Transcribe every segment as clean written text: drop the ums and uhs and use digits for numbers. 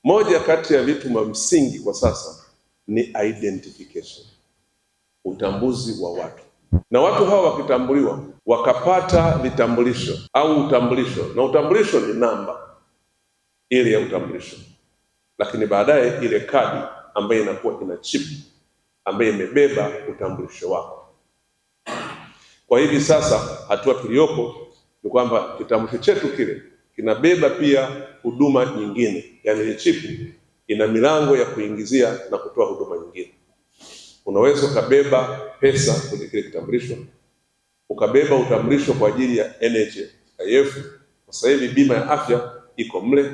Moja kati ya vitu vya msingi kwa sasa ni identification, utambuzi wa watu, na watu hawa wakitambuliwa wakapata vitambulisho au utambulisho, na utambulisho ni namba ile ya utambulisho, lakini baadaye ile kadi ambayo inakuwa ina chip ambayo imebeba utambulisho wako. Kwa hivi sasa hatua tuliyopo ni kwamba kitambulisho chetu kile kinabeba pia huduma nyingine, yani ile chip ina milango ya kuingizia na kutoa huduma nyingine. Unaweza ukabeba pesa kwenye kile kitambulisho, ukabeba utambulisho kwa ajili ya NHIF, sasa hivi bima ya afya iko mle.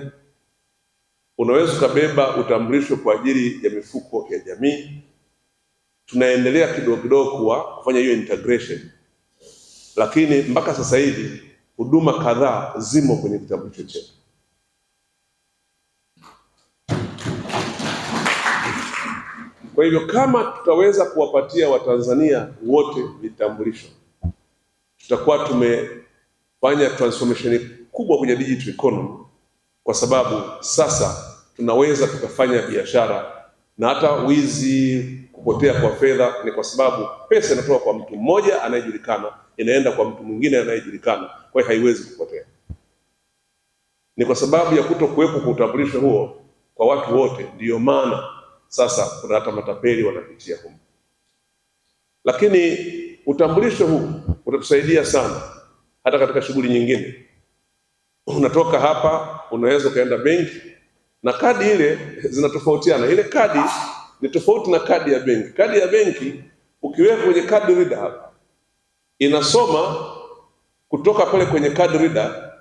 Unaweza ukabeba utambulisho kwa ajili ya mifuko ya jamii. Tunaendelea kidogo kidogo kufanya hiyo integration, lakini mpaka sasa hivi huduma kadhaa zimo kwenye kitambulisho chetu. Kwa hivyo kama tutaweza kuwapatia Watanzania wote vitambulisho, tutakuwa tumefanya transformation kubwa kwenye digital economy, kwa sababu sasa tunaweza tukafanya biashara, na hata wizi, kupotea kwa fedha ni kwa sababu pesa inatoka kwa mtu mmoja anayejulikana inaenda kwa mtu mwingine anayejulikana, kwa hiyo haiwezi kupotea. Ni kwa sababu ya kutokuwepo kwa utambulisho huo kwa watu wote, ndiyo maana sasa kuna hata matapeli wanapitia huko. Lakini utambulisho huu utatusaidia sana hata katika shughuli nyingine. Unatoka hapa unaweza kaenda benki, na kadi ile zinatofautiana. Ile kadi ni tofauti na kadi ya benki. Kadi ya benki ukiweka kwenye card reader hapa, inasoma kutoka pale kwenye card reader,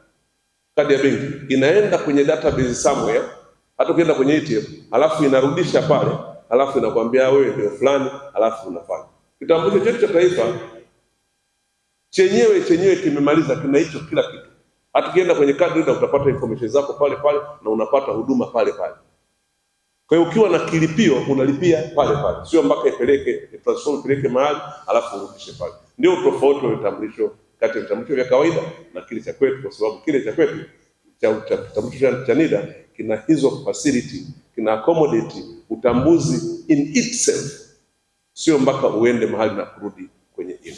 kadi ya benki inaenda kwenye database somewhere, hata ukienda kwenye ATM, alafu inarudisha pale, alafu inakwambia wewe ndio fulani, alafu unafanya. Kitambulisho chetu cha taifa chenyewe kimemaliza, kina hicho kila kitu. Hata ukienda kwenye card reader utapata information zako pale pale na unapata huduma pale pale. Kwa hiyo ukiwa na kilipio unalipia pale pale, sio mpaka ipeleke mahali alafu urudishe pale. Ndio tofauti wa vitambulisho kati ya vitambulisho vya kawaida na kile cha kwetu, kwa sababu kile cha kwetu cha kitambulisho cha NIDA kina hizo facility, kina accommodate utambuzi in itself, sio mpaka uende mahali na kurudi kwenye ile.